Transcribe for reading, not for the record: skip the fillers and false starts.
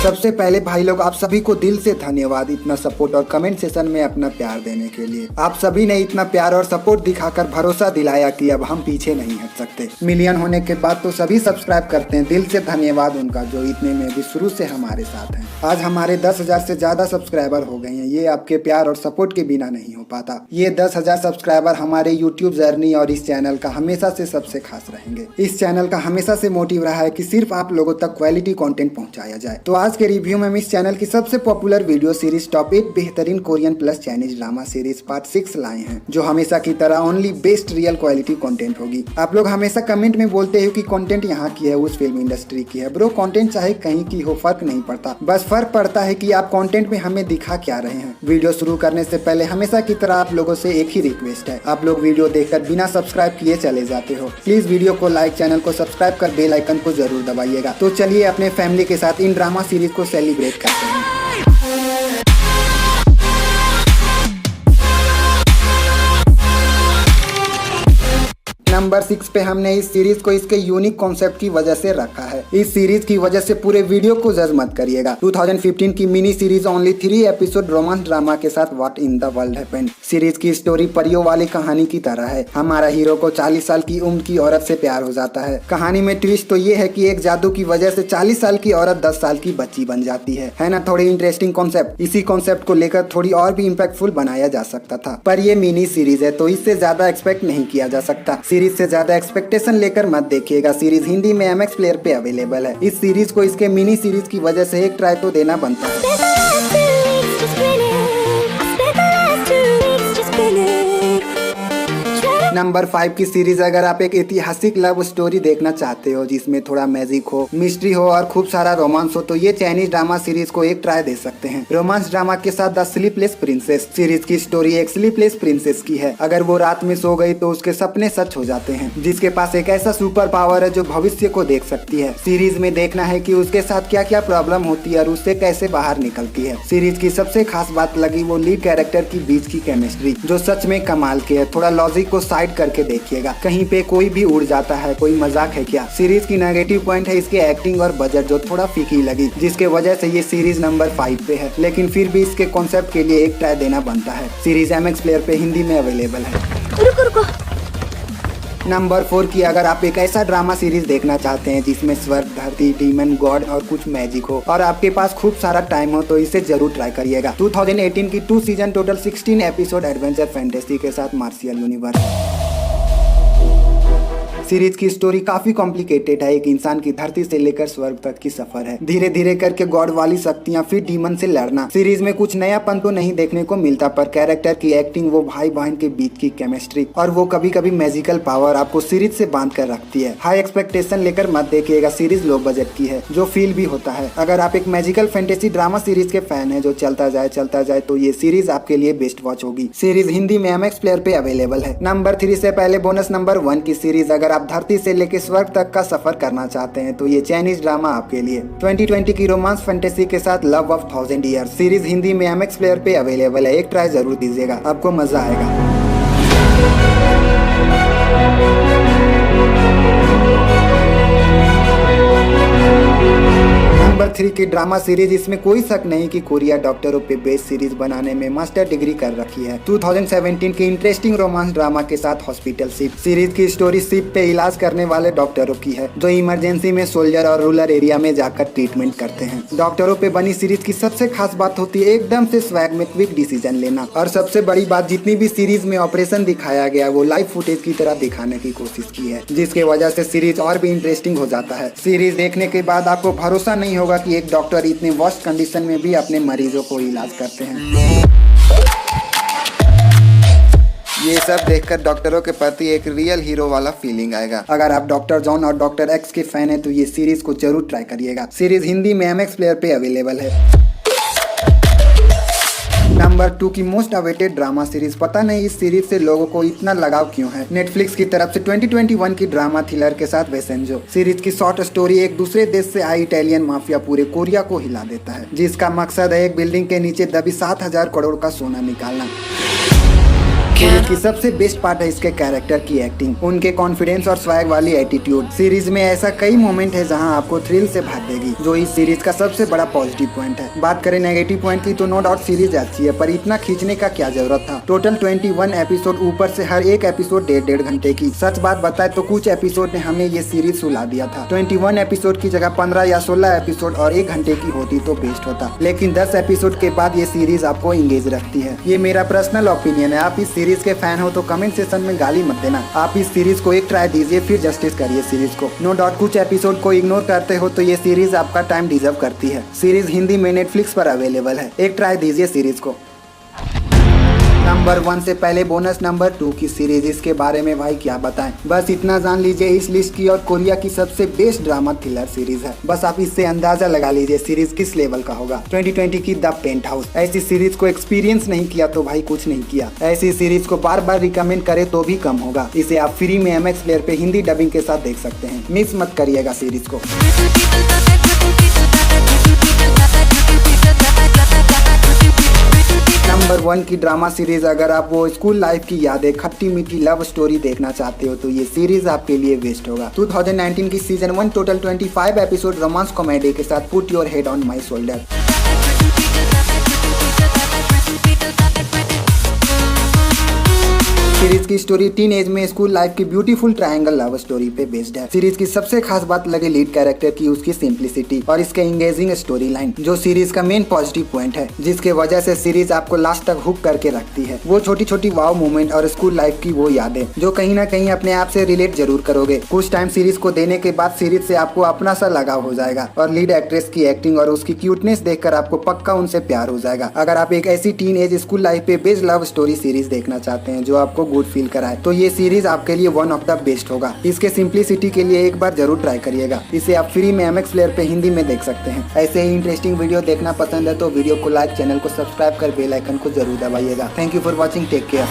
सबसे पहले भाई लोग आप सभी को दिल से धन्यवाद इतना सपोर्ट और कमेंट सेशन में अपना प्यार देने के लिए। आप सभी ने इतना प्यार और सपोर्ट दिखाकर भरोसा दिलाया कि अब हम पीछे नहीं हट सकते। मिलियन होने के बाद तो सभी सब्सक्राइब करते हैं, दिल से धन्यवाद उनका जो इतने में भी शुरू से हमारे साथ हैं। आज हमारे 10,000 से ज्यादा सब्सक्राइबर हो गए हैं। ये आपके प्यार और सपोर्ट के बिना नहीं हो पाता। ये 10,000 सब्सक्राइबर हमारे यूट्यूब जर्नी और इस चैनल का हमेशा से सबसे खास रहेंगे। इस चैनल का हमेशा से मोटिव रहा है कि सिर्फ आप लोगों तक क्वालिटी कंटेंट पहुंचाया जाए। तो आज के रिव्यू में हम इस चैनल की सबसे पॉपुलर वीडियो सीरीज टॉप 8 बेहतरीन Korean plus Chinese drama series part 6 लाए हैं, जो हमेशा की तरह only best real quality content होगी। आप लोग हमेशा कमेंट में बोलते हो कि कंटेंट यहाँ की है, उस फिल्म इंडस्ट्री की है। ब्रो, कंटेंट चाहे कहीं की हो फर्क नहीं पड़ता, बस फर्क पड़ता है कि आप कंटेंट में हमें दिखा क्या रहे हैं। वीडियो शुरू करने से पहले हमेशा की तरह आप लोगों से एक ही रिक्वेस्ट है, आप लोग वीडियो देखकर बिना सब्सक्राइब किए चले जाते हो। प्लीज वीडियो को लाइक, चैनल को सब्सक्राइब कर बेल आइकन को जरूर दबाइएगा। तो चलिए अपने फैमिली के साथ इन ड्रामा सीरीज को सेलिब्रेट करते हैं। नंबर 6 पे हमने इस सीरीज को इसके यूनिक कॉन्सेप्ट की वजह से रखा है। इस सीरीज की वजह से पूरे वीडियो को जज मत करिएगा। 2015 की mini series only 3 episode romance drama के साथ what in the world happened. Series की स्टोरी परियों वाली कहानी की तरह है। हमारा हीरो को 40 साल की उम्र की औरत से प्यार हो जाता है। कहानी में ट्विस्ट तो ये है कि एक जादू की वजह से 40 साल की औरत 10 साल की बच्ची बन जाती है ना। थोड़ी इंटरेस्टिंग कॉन्सेप्ट। इसी कॉन्सेप्ट को लेकर थोड़ी और भी इम्पैक्टफुल बनाया जा सकता था, पर ये मिनी सीरीज है तो इससे ज्यादा एक्सपेक्ट नहीं किया जा सकता। सीरीज से ज्यादा एक्सपेक्टेशन लेकर मत देखिएगा। सीरीज हिंदी में MX प्लेयर पे अवेलेबल है। इस सीरीज को इसके मिनी सीरीज की वजह से एक ट्राई तो देना बनता है। नंबर 5 की सीरीज, अगर आप एक ऐतिहासिक लव स्टोरी देखना चाहते हो जिसमें थोड़ा मैजिक हो, मिस्ट्री हो और खूब सारा रोमांस हो, तो ये चाइनीज ड्रामा सीरीज को एक ट्राई दे सकते हैं। रोमांस ड्रामा के साथ द स्लीपलेस प्रिंसेस। सीरीज की स्टोरी एक स्लीपलेस प्रिंसेस की है। अगर वो रात में सो गई तो उसके सपने सच हो जाते हैं, जिसके पास एक ऐसा सुपर पावर है जो भविष्य को देख सकती है। सीरीज में देखना है कि उसके साथ क्या क्या प्रॉब्लम होती है और उससे कैसे बाहर निकलती है। सीरीज की सबसे खास बात लगी वो लीड कैरेक्टर की बीच की केमिस्ट्री, जो सच में कमाल की है। थोड़ा लॉजिक को साइड करके देखिएगा, कहीं पे कोई भी उड़ जाता है, कोई मजाक है क्या। सीरीज की नेगेटिव पॉइंट है इसके एक्टिंग और बजट, जो थोड़ा फीकी लगी, जिसके वजह से ये सीरीज नंबर 5 पे है। लेकिन फिर भी इसके कॉन्सेप्ट के लिए एक ट्राई देना बनता है। सीरीज MX प्लेयर पे हिंदी में अवेलेबल है। रुको। नंबर 4 की, अगर आप एक ऐसा ड्रामा सीरीज देखना चाहते हैं जिसमें स्वर्ग, धरती, डीमन, गॉड और कुछ मैजिक हो और आपके पास खूब सारा टाइम हो, तो इसे जरूर ट्राई करिएगा। 2018 की 2 season total 16 episode adventure fantasy के साथ मार्शियल यूनिवर्स। सीरीज की स्टोरी काफी कॉम्प्लिकेटेड है। एक इंसान की धरती से लेकर स्वर्ग तक की सफर है, धीरे धीरे करके गॉड वाली शक्तियां, फिर डीमन से लड़ना। सीरीज में कुछ नयापन तो नहीं देखने को मिलता, पर कैरेक्टर की एक्टिंग, वो भाई बहन के बीच की केमिस्ट्री और वो कभी कभी मैजिकल पावर आपको सीरीज से बांध कर रखती है। हाई एक्सपेक्टेशन लेकर मत देखिएगा। सीरीज लो बजट की है, जो फील भी होता है। अगर आप एक मैजिकल फैंटेसी ड्रामा सीरीज के फैन है जो चलता जाए तो ये सीरीज आपके लिए बेस्ट वॉच होगी। सीरीज हिंदी में MX प्लेयर पे अवेलेबल है। नंबर 3 से पहले बोनस नंबर 1 की सीरीज, अगर आप धरती से लेकर स्वर्ग तक का सफर करना चाहते हैं तो ये चाइनीज ड्रामा आपके लिए। 2020 की रोमांस फैंटेसी के साथ love of 1000 year. Series Hindi में MX प्लेयर पे अवेलेबल है। एक ट्राई जरूर दीजिएगा, आपको मजा आएगा। नंबर 3 की ड्रामा सीरीज, इसमें कोई शक नहीं कि कोरिया डॉक्टरों पे बेस्ड सीरीज बनाने में मास्टर डिग्री कर रखी है। 2017 की इंटरेस्टिंग रोमांस ड्रामा के साथ हॉस्पिटल शिप। सीरीज की स्टोरी शिप पे इलाज करने वाले डॉक्टरों की है, जो इमरजेंसी में सोल्जर और रूरल एरिया में जाकर ट्रीटमेंट करते हैं। डॉक्टरों पे बनी सीरीज की सबसे खास बात होती है एकदम से स्वैग में क्विक डिसीजन लेना। और सबसे बड़ी बात, जितनी भी सीरीज में ऑपरेशन दिखाया गया वो लाइव फुटेज की तरह दिखाने की कोशिश की है, जिसके वजह से सीरीज और भी इंटरेस्टिंग हो जाता है। सीरीज देखने के बाद आपको भरोसा नहीं होगा कि एक डॉक्टर इतने वर्स्ट कंडीशन में भी अपने मरीजों को इलाज करते हैं। ये सब देखकर डॉक्टरों के प्रति एक रियल हीरो वाला फीलिंग आएगा। अगर आप डॉक्टर जॉन और डॉक्टर एक्स के फैन हैं तो ये सीरीज को जरूर ट्राई करिएगा। सीरीज हिंदी में MX प्लेयर पे अवेलेबल है। नंबर 2 की मोस्ट अवेटेड ड्रामा सीरीज, पता नहीं इस सीरीज से लोगों को इतना लगाव क्यों है। नेटफ्लिक्स की तरफ से 2021 की ड्रामा थ्रिलर के साथ वेसेंजो। सीरीज की शॉर्ट स्टोरी, एक दूसरे देश से आई इटालियन माफिया पूरे कोरिया को हिला देता है, जिसका मकसद है एक बिल्डिंग के नीचे दबी 7,000 करोड़ का सोना निकालना। सीरीज की सबसे बेस्ट पार्ट है इसके कैरेक्टर की एक्टिंग, उनके कॉन्फिडेंस और स्वैग वाली एटीट्यूड। सीरीज में ऐसा कई मोमेंट है जहां आपको थ्रिल से भर देगी, जो इस सीरीज का सबसे बड़ा पॉजिटिव पॉइंट है। बात करें नेगेटिव पॉइंट की तो नो डाउट सीरीज अच्छी है, पर इतना खींचने का क्या जरूरत था। टोटल 21 एपिसोड, ऊपर से हर एक एपिसोड 1.5 घंटे की। सच बात बताए तो कुछ एपिसोड ने हमें ये सीरीज सुला दिया था। 21 एपिसोड की जगह 15 या 16 एपिसोड और 1 घंटे की होती तो बेस्ट होता, लेकिन 10 एपिसोड के बाद ये सीरीज आपको इंगेज रखती है। ये मेरा पर्सनल ओपिनियन है। आप इस सीरीज के फैन हो तो कमेंट सेक्शन में गाली मत देना। आप इस सीरीज को एक ट्राई दीजिए, फिर जस्टिस करिए सीरीज को। नो डाउट कुछ एपिसोड को इग्नोर करते हो तो ये सीरीज आपका टाइम डिजर्व करती है। सीरीज हिंदी में नेटफ्लिक्स पर अवेलेबल है, एक ट्राई दीजिए सीरीज को। नंबर 1 से पहले बोनस नंबर 2 की सीरीज, इसके बारे में भाई क्या बताएं। बस इतना जान लीजिए इस लिस्ट की और कोरिया की सबसे बेस्ट ड्रामा थ्रिलर सीरीज है। बस आप इससे अंदाजा लगा लीजिए सीरीज किस लेवल का होगा। 2020 की द पेंट हाउस। ऐसी सीरीज को एक्सपीरियंस नहीं किया तो भाई कुछ नहीं किया। ऐसी सीरीज को बार बार रिकमेंड करे तो भी कम होगा। इसे आप फ्री में MX प्लेयर पे हिंदी डबिंग के साथ देख सकते हैं। मिस मत करिएगा सीरीज को। नंबर 1 की ड्रामा सीरीज, अगर आप वो स्कूल लाइफ की यादें, खट्टी मीठी लव स्टोरी देखना चाहते हो तो ये सीरीज आपके लिए बेस्ट होगा। 2019 की season 1 total 25 episode romance comedy के साथ put your head on my shoulder. Series की स्टोरी टीन एज में स्कूल लाइफ की ब्यूटीफुल ट्रायंगल लव स्टोरी पे बेस्ड है। सीरीज की सबसे खास बात लगे लीड कैरेक्टर की उसकी सिंप्लिसिटी और इसके इंगेजिंग स्टोरी लाइन, जो सीरीज का मेन पॉजिटिव पॉइंट है, जिसके वजह से सीरीज आपको लास्ट तक हुक करके रखती है। वो छोटी छोटी वाव मोमेंट और स्कूल लाइफ की वो यादें जो कहीं ना कहीं अपने आप से रिलेट जरूर करोगे। कुछ टाइम सीरीज को देने के बाद सीरीज से आपको अपना सा लगाव हो जाएगा और लीड एक्ट्रेस की एक्टिंग और उसकी क्यूटनेस देखकर आपको पक्का उनसे प्यार हो जाएगा। अगर आप एक ऐसी टीन एज स्कूल लाइफ पे बेस्ड लव स्टोरी सीरीज देखना चाहते हैं जो आपको गुड फील कराए तो ये सीरीज आपके लिए वन ऑफ द बेस्ट होगा। इसके सिंप्लिसिटी के लिए एक बार जरूर ट्राई करिएगा। इसे आप फ्री में MX प्लेयर पे हिंदी में देख सकते हैं। ऐसे ही इंटरेस्टिंग वीडियो देखना पसंद है तो वीडियो को लाइक, चैनल को सब्सक्राइब कर बेल आइकन को जरूर दबाइएगा। Thank you for watching, take care.